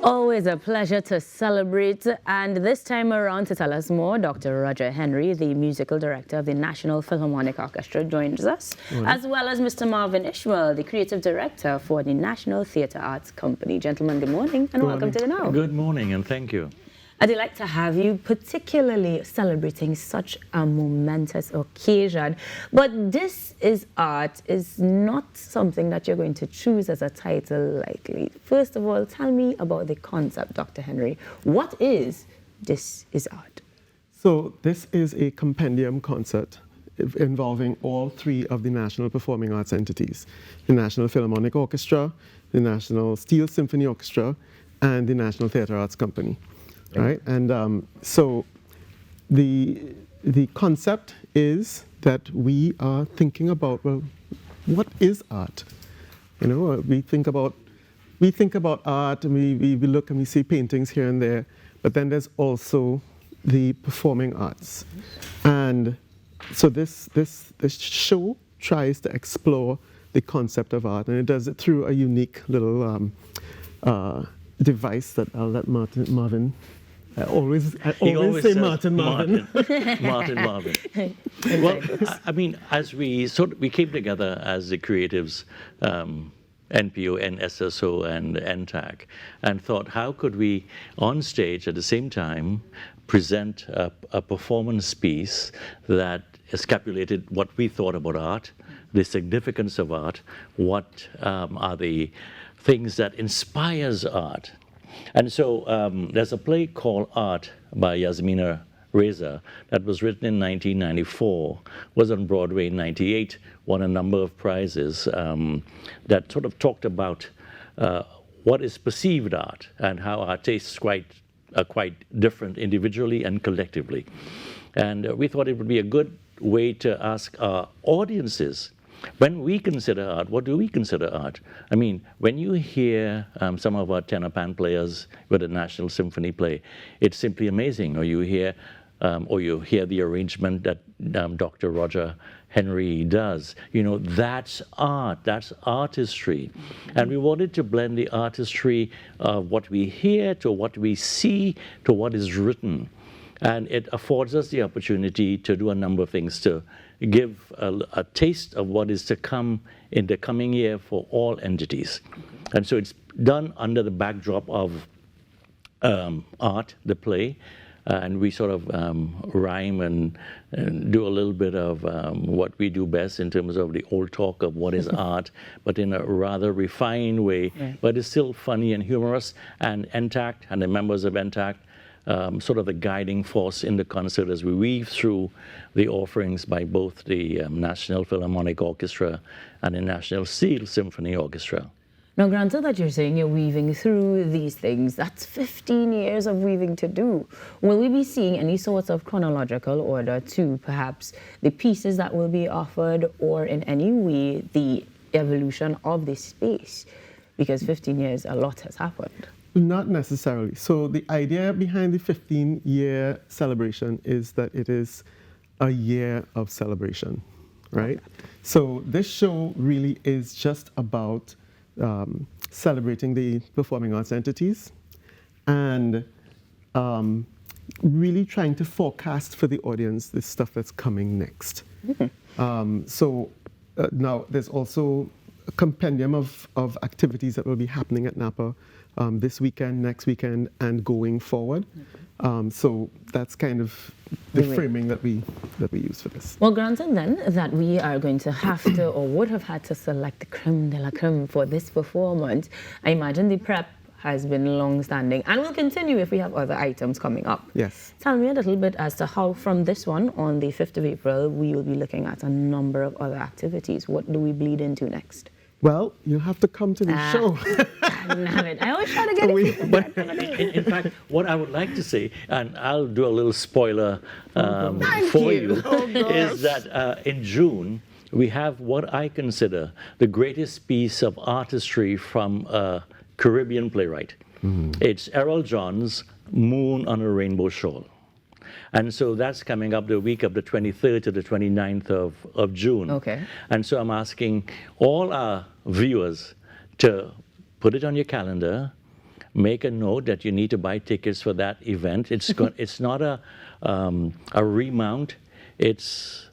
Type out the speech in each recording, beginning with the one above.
Always a pleasure to celebrate, and this time around to tell us more, Dr. Roger Henry, the musical director of the National Philharmonic Orchestra, joins us, as well as Mr. Marvin Ishmael, the creative director for the National Theatre Arts Company. Gentlemen, good morning and welcome to the Now. Good morning and thank you. I'd like to have you, particularly celebrating such a momentous occasion. But This Is Art is not something that you're going to choose as a title likely. First of all, tell me about the concept, Dr. Henry. What is This Is Art? So this is a compendium concert involving all three of the National Performing Arts entities: the National Philharmonic Orchestra, the National Steel Symphony Orchestra, and the National Theatre Arts Company. Right, and so the concept is that we are thinking about, well, what is art? You know, we think about art, and we look and we see paintings here and there, but then there's also the performing arts, and so this show tries to explore the concept of art, and it does it through a unique little device that I'll let Marvin. I always say Marvin. Marvin. Well, I mean, as we came together as the creatives, NPO, NSSO, and NTAC, and thought, how could we, on stage at the same time, present a performance piece that escapulated what we thought about art, the significance of art, what are the things that inspires art. And so there's a play called Art by Yasmina Reza that was written in 1994, was on Broadway in 98, won a number of prizes that sort of talked about what is perceived art and how our tastes are quite different individually and collectively. And we thought it would be a good way to ask our audiences, when we consider art, what do we consider art? I mean, when you hear some of our tenor pan players with a National Symphony play, it's simply amazing. Or you hear the arrangement that Dr. Roger Henry does. You know, that's art. That's artistry. And we wanted to blend the artistry of what we hear to what we see to what is written. And it affords us the opportunity to do a number of things to give a taste of what is to come in the coming year for all entities. And so it's done under the backdrop of art, the play, and we sort of rhyme and do a little bit of what we do best in terms of the old talk of what is art, but in a rather refined way, but it's still funny and humorous. And NTAC and the members of NTAC sort of the guiding force in the concert as we weave through the offerings by both the National Philharmonic Orchestra and the National Steel Symphony Orchestra. Now, granted that you're saying you're weaving through these things, that's 15 years of weaving to do. Will we be seeing any sorts of chronological order to perhaps the pieces that will be offered, or in any way the evolution of this space? Because 15 years, a lot has happened. Not necessarily. So the idea behind the 15-year celebration is that it is a year of celebration, right? Okay. So this show really is just about celebrating the performing arts entities and really trying to forecast for the audience the stuff that's coming next. Mm-hmm. Now there's also a compendium of activities that will be happening at NAPA this weekend, next weekend, and going forward. So that's kind of the framing that we use for this. Well, granted then that we are going to have to, or would have had to, select the creme de la creme for this performance, I imagine the prep has been long-standing and will continue if we have other items coming up. Yes. Tell me a little bit as to how from this one on the 5th of April, we will be looking at a number of other activities. What do we bleed into next? Well, you'll have to come to the show. I always try to get it. But in fact, what I would like to say, and I'll do a little spoiler for you, is that in June, we have what I consider the greatest piece of artistry from a Caribbean playwright. Mm-hmm. It's Errol John's Moon on a Rainbow Shoal. And so that's coming up the week of the 23rd to the 29th of June. Okay. And so I'm asking all our viewers to put it on your calendar make a note that you need to buy tickets for that event. It's not a remount. It's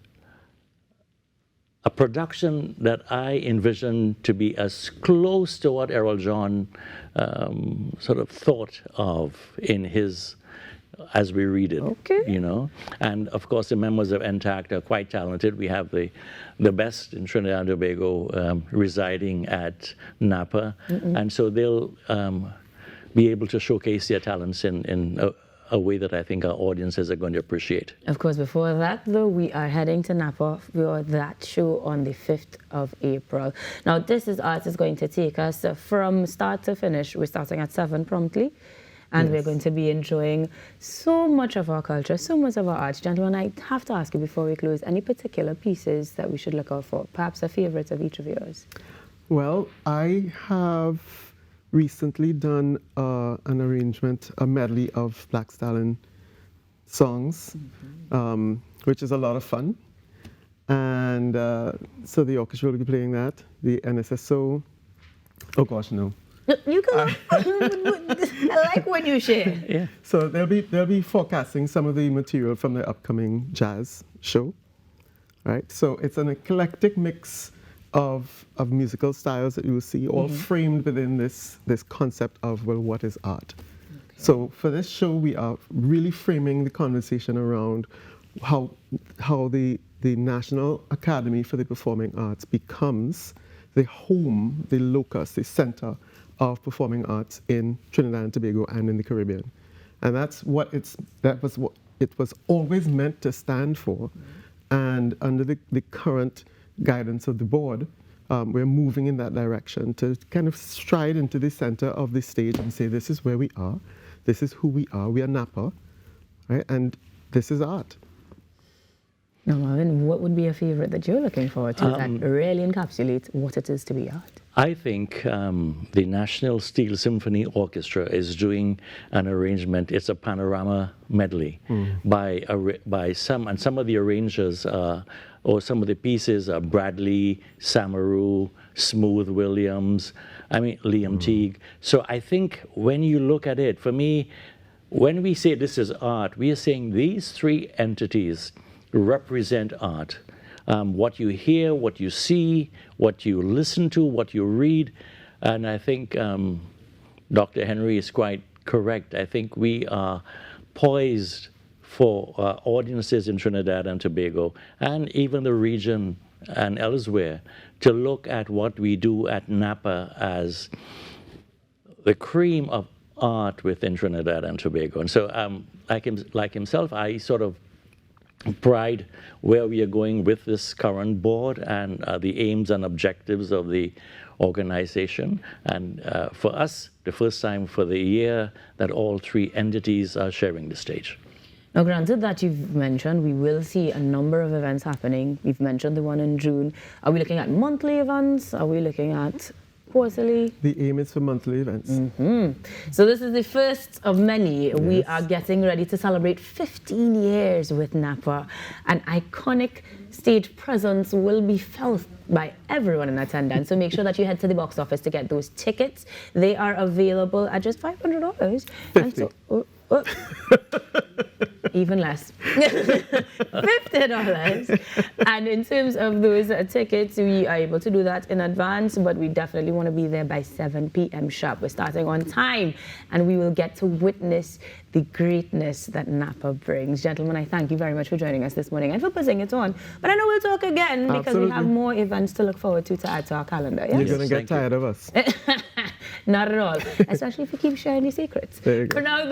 a production that I envision to be as close to what Errol John sort of thought of in his, as we read it, Okay. you know. And of course, the members of NTAC are quite talented. We have the best in Trinidad and Tobago residing at NAPA, and so they'll be able to showcase their talents in a way that I think our audiences are going to appreciate. Of course, before that, though, we are heading to Napa for that show on the 5th of April. Now, This Is Art is going to take us from start to finish. We're starting at 7 promptly, and we're going to be enjoying so much of our culture, so much of our art. Gentlemen, I have to ask you before we close, any particular pieces that we should look out for? Perhaps a favorite of each of yours? Well, I have recently done an arrangement, a medley of Black Stallion songs, which is a lot of fun. And so the orchestra will be playing that. The NSSO, oh gosh, no. You can. I like when you share. Yeah. So they'll be forecasting some of the material from the upcoming jazz show, right? So it's an eclectic mix of musical styles that you will see, all framed within this concept of, well, what is art? Okay. So for this show, we are really framing the conversation around how the National Academy for the Performing Arts becomes the home, the locus, the center of performing arts in Trinidad and Tobago and in the Caribbean. And that was what it was always meant to stand for. And under the current guidance of the board, we're moving in that direction to kind of stride into the center of the stage and say, this is where we are, this is who we are NAPA, right? And this is art. Now, Marvin, what would be a favorite that you're looking forward to that really encapsulates what it is to be art? I think the National Steel Symphony Orchestra is doing an arrangement. It's a panorama medley by some of the arrangers or some of the pieces are Bradley, Samaru, Smooth Williams, Liam Teague. So I think when you look at it, for me, when we say this is art, we are saying these three entities represent art. What you hear, what you see, what you listen to, what you read. And I think Dr. Henry is quite correct. I think we are poised for audiences in Trinidad and Tobago and even the region and elsewhere to look at what we do at NAPA as the cream of art within Trinidad and Tobago. And so like himself, I sort of pride where we are going with this current board and the aims and objectives of the organization. And for us, the first time for the year that all three entities are sharing the stage. Now, granted that you've mentioned, we will see a number of events happening. We've mentioned the one in June. Are we looking at monthly events? Are we looking at quarterly? The aim is for monthly events. So this is the first of many. Yes. We are getting ready to celebrate 15 years with NAPA. An iconic stage presence will be felt by everyone in attendance. So make sure that you head to the box office to get those tickets. They are available at just $500. 50. Even less. $50. And in terms of those tickets, we are able to do that in advance, but we definitely want to be there by 7 p.m. sharp. We're starting on time, and we will get to witness the greatness that NAPA brings. Gentlemen, I thank you very much for joining us this morning and for putting it on. But I know we'll talk again because Absolutely. We have more events to look forward to add to our calendar. Yes? You're going to get tired of us. Not at all, especially if you keep sharing your secrets. There you go. For now,